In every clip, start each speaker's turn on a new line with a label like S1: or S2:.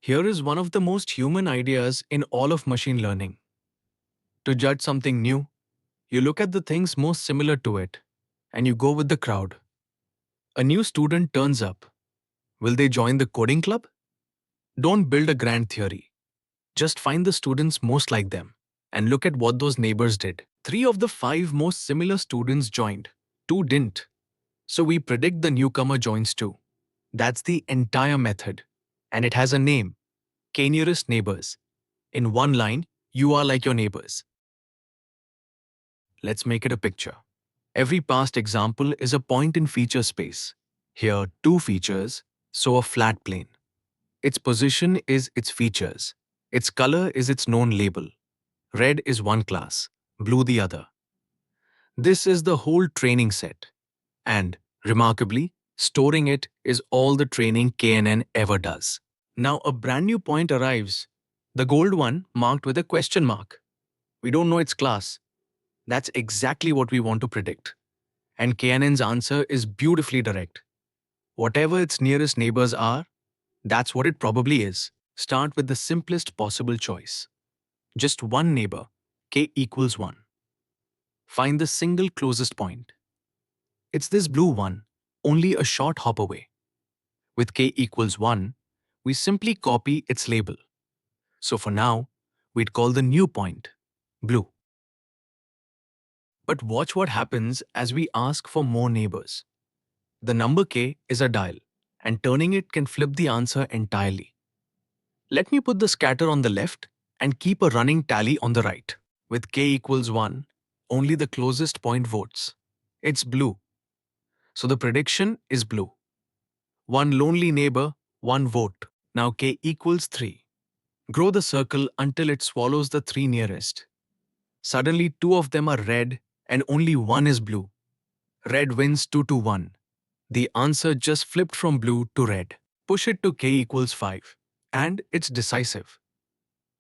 S1: Here is one of the most human ideas in all of machine learning. To judge something new, you look at the things most similar to it, and you go with the crowd. A new student turns up. Will they join the coding club? Don't build a grand theory. Just find the students most like them, and look at what those neighbors did. 3 of the 5 most similar students joined, 2 didn't. So we predict the newcomer joins too. That's the entire method. And it has a name: K-nearest neighbors. In one line, you are like your neighbors. Let's make it a picture. Every past example is a point in feature space. Here, 2 features, so a flat plane. Its position is its features. Its color is its known label. Red is one class, blue the other. This is the whole training set. And, remarkably, storing it is all the training KNN ever does. Now a brand new point arrives, the gold one marked with a question mark. We don't know its class. That's exactly what we want to predict. And KNN's answer is beautifully direct. Whatever its nearest neighbors are, that's what it probably is. Start with the simplest possible choice. Just one neighbor, k equals 1. Find the single closest point. It's this blue one, only a short hop away. With k equals 1, we simply copy its label. So for now, we'd call the new point blue. But watch what happens as we ask for more neighbors. The number k is a dial, and turning it can flip the answer entirely. Let me put the scatter on the left and keep a running tally on the right. With k equals 1, only the closest point votes. It's blue. So the prediction is blue. One lonely neighbor, one vote. Now k equals 3. Grow the circle until it swallows the 3 nearest. Suddenly 2 of them are red and only 1 is blue. Red wins 2 to 1. The answer just flipped from blue to red. Push it to k equals 5. And it's decisive.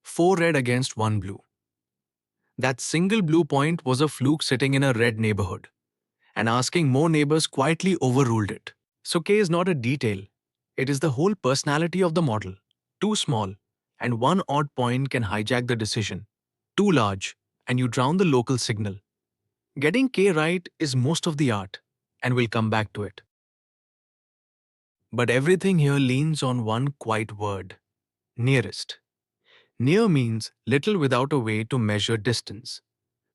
S1: 4 red against 1 blue. That single blue point was a fluke sitting in a red neighborhood. And asking more neighbors quietly overruled it. So k is not a detail. It is the whole personality of the model. Too small, and one odd point can hijack the decision. Too large, and you drown the local signal. Getting k right is most of the art, and we'll come back to it. But everything here leans on one quiet word: nearest. Near means little without a way to measure distance.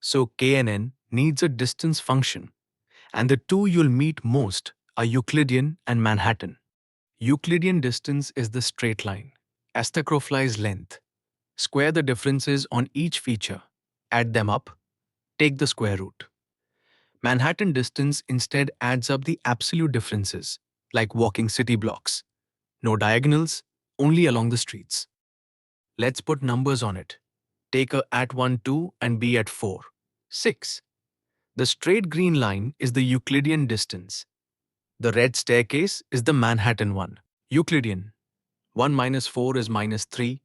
S1: So KNN needs a distance function, and the two you'll meet most are Euclidean and Manhattan. Euclidean distance is the straight line, as the crow flies length. Square the differences on each feature, add them up, take the square root. Manhattan distance instead adds up the absolute differences, like walking city blocks. No diagonals, only along the streets. Let's put numbers on it. Take a at 1, 2 and b at 4, 6. The straight green line is the Euclidean distance. The red staircase is the Manhattan one. Euclidean. 1 minus 4 is minus 3.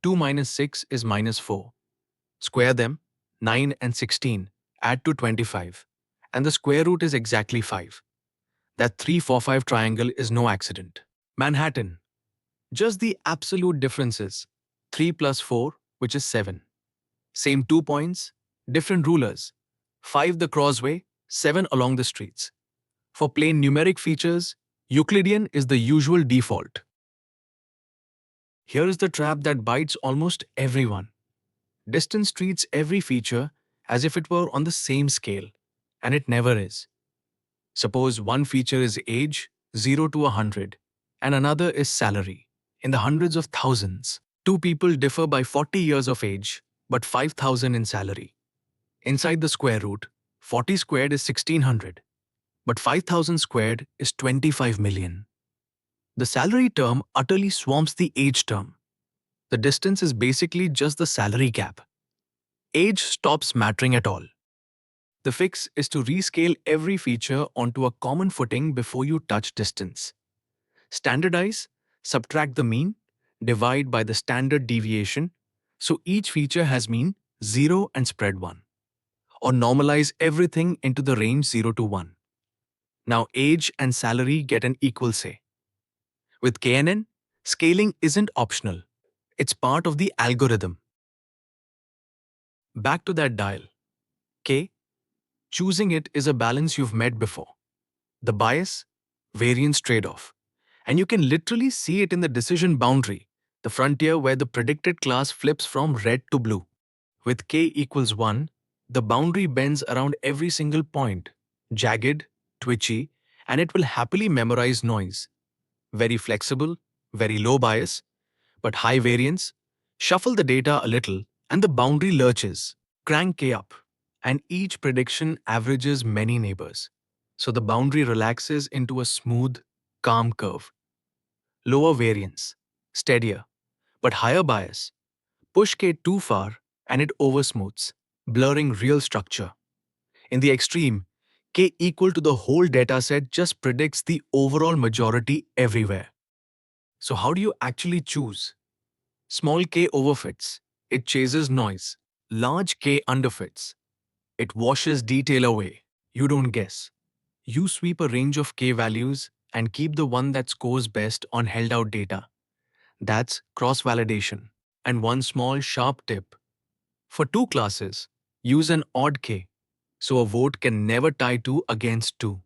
S1: 2 minus 6 is minus 4. Square them, 9 and 16, add to 25. And the square root is exactly 5. That 3, 4, 5 triangle is no accident. Manhattan. Just the absolute differences. 3 plus 4, which is 7. Same 2 points, different rulers. 5 the crossway, 7 along the streets. For plain numeric features, Euclidean is the usual default. Here is the trap that bites almost everyone. Distance treats every feature as if it were on the same scale, and it never is. Suppose one feature is age, 0 to 100, and another is salary, in the hundreds of thousands. 2 people differ by 40 years of age, but 5,000 in salary. Inside the square root, 40 squared is 1600, but 5,000 squared is 25 million. The salary term utterly swamps the age term. The distance is basically just the salary gap. Age stops mattering at all. The fix is to rescale every feature onto a common footing before you touch distance. Standardize, subtract the mean, divide by the standard deviation, so each feature has mean 0 and spread 1. Or normalize everything into the range 0 to 1. Now age and salary get an equal say. With KNN, Scaling isn't optional, it's part of the algorithm. Back to that dial. K, choosing it is a balance you've met before. The bias, variance trade off. And you can literally see it in the decision boundary, the frontier where the predicted class flips from red to blue. With k equals 1, the boundary bends around every single point, jagged, twitchy, and it will happily memorize noise. Very flexible, very low bias, but high variance. Shuffle the data a little, and the boundary lurches. Crank k up, and each prediction averages many neighbors. So the boundary relaxes into a smooth, calm curve. Lower variance, steadier, but higher bias. Push k too far, and it oversmooths, blurring real structure. In the extreme, k equal to the whole dataset just predicts the overall majority everywhere. So how do you actually choose? Small k overfits. It chases noise. Large k underfits. It washes detail away. You don't guess. You sweep a range of k values and keep the one that scores best on held out data. That's cross-validation. And one small sharp tip. For two classes, use an odd k, so a vote can never tie 2 against 2.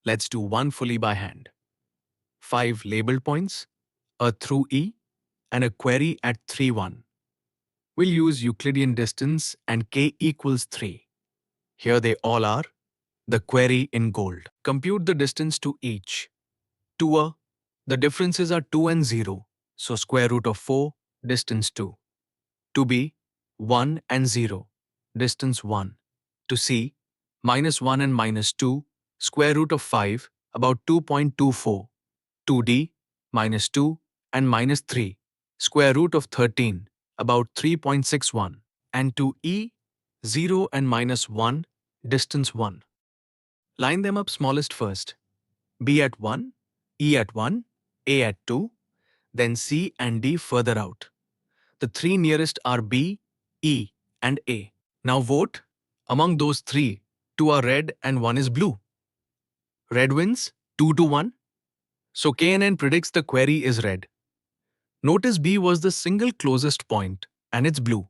S1: Let's do one fully by hand. 5 labeled points, a through E, and a query at 3, 1. We'll use Euclidean distance and k equals 3. Here they all are, the query in gold. Compute the distance to each. To a, the differences are 2 and 0, so square root of 4, distance 2. To B, 1 and 0, distance 1. To C, -1 and -2, square root of 5, about 2.24. To D, -2 and -3, square root of 13, about 3.61. And to E, 0 and -1, distance 1. Line them up smallest first. B at 1, E at 1, A at 2, then C and D further out. The three nearest are B, E, and A. Now vote. Among those three, two are red and one is blue. Red wins 2 to 1. So KNN predicts the query is red. Notice B was the single closest point and it's blue.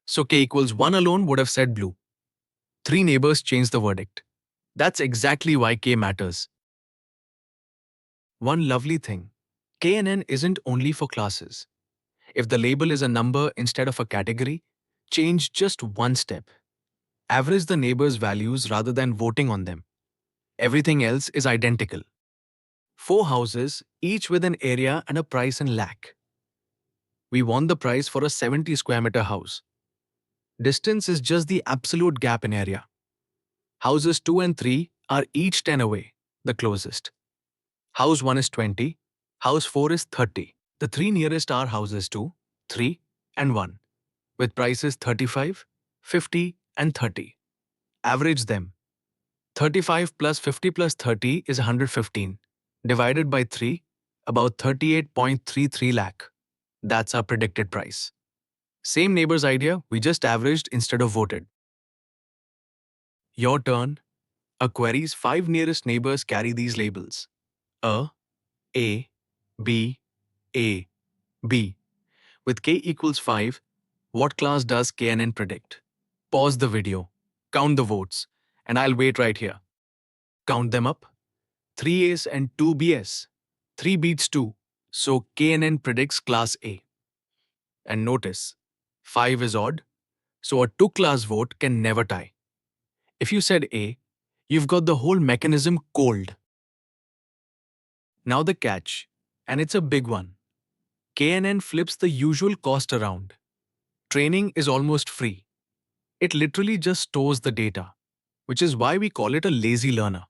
S1: So K equals 1 alone would have said blue. Three neighbors changed the verdict. That's exactly why K matters. One lovely thing. KNN isn't only for classes. If the label is a number instead of a category, change just one step. Average the neighbors' values rather than voting on them. Everything else is identical. 4 houses, each with an area and a price in lakh. We want the price for a 70 square meter house. Distance is just the absolute gap in area. Houses 2 and 3 are each 10 away, the closest. House 1 is 20, house 4 is 30. The three nearest are houses 2, 3, and 1, with prices 35, 50, and 30. Average them. 35 plus 50 plus 30 is 115. Divided by 3, about 38.33 lakh. That's our predicted price. Same neighbor's idea, we just averaged instead of voted. Your turn. A query's 5 nearest neighbors carry these labels. A, A, B, A, B. With k equals 5, what class does KNN predict? Pause the video, count the votes, and I'll wait right here. Count them up. 3 A's and 2 B's. 3 beats 2, so KNN predicts class A. And notice, 5 is odd, so a 2 class vote can never tie. If you said A, you've got the whole mechanism cold. Now the catch, and it's a big one. KNN flips the usual cost around. Training is almost free. It literally just stores the data, which is why we call it a lazy learner.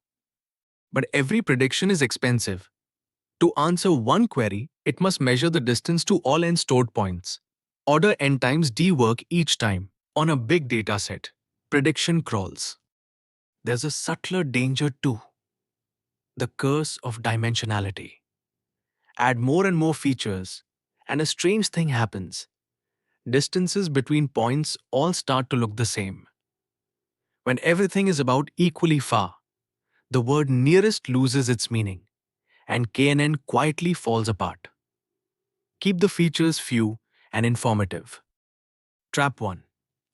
S1: But every prediction is expensive. To answer one query, it must measure the distance to all n stored points. Order n times d work each time. On a big dataset, prediction crawls. There's a subtler danger too. The curse of dimensionality. Add more and more features, and a strange thing happens. Distances between points all start to look the same. When everything is about equally far, the word nearest loses its meaning, and KNN quietly falls apart. Keep the features few and informative. Trap 1,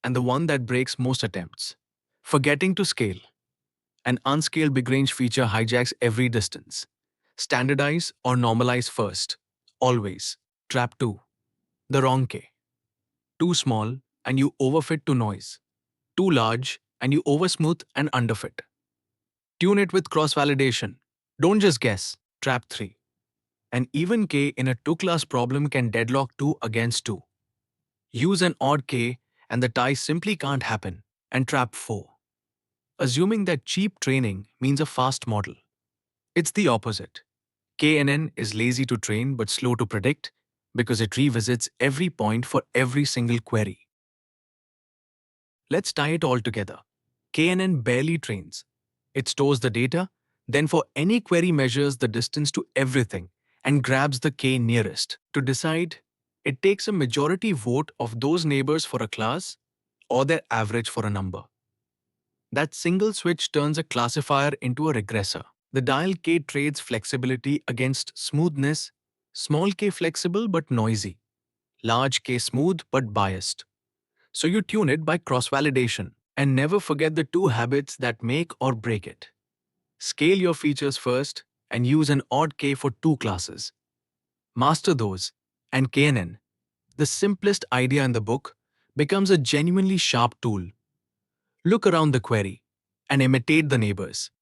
S1: and the one that breaks most attempts. Forgetting to scale. An unscaled big range feature hijacks every distance. Standardize or normalize first. Always. Trap 2, the wrong K. Too small and you overfit to noise. Too large and you oversmooth and underfit. Tune it with cross-validation. Don't just guess. Trap 3. An even K in a two-class problem can deadlock 2 against 2. Use an odd K and the tie simply can't happen. And trap 4. Assuming that cheap training means a fast model. It's the opposite. KNN is lazy to train but slow to predict because it revisits every point for every single query. Let's tie it all together. KNN barely trains. It stores the data, then for any query measures the distance to everything and grabs the K nearest. To decide, it takes a majority vote of those neighbors for a class or their average for a number. That single switch turns a classifier into a regressor. The dial K trades flexibility against smoothness, small k flexible but noisy, large K smooth but biased. So you tune it by cross-validation. And never forget the two habits that make or break it. Scale your features first and use an odd K for two classes. Master those, and KNN, the simplest idea in the book, becomes a genuinely sharp tool. Look around the query and imitate the neighbors.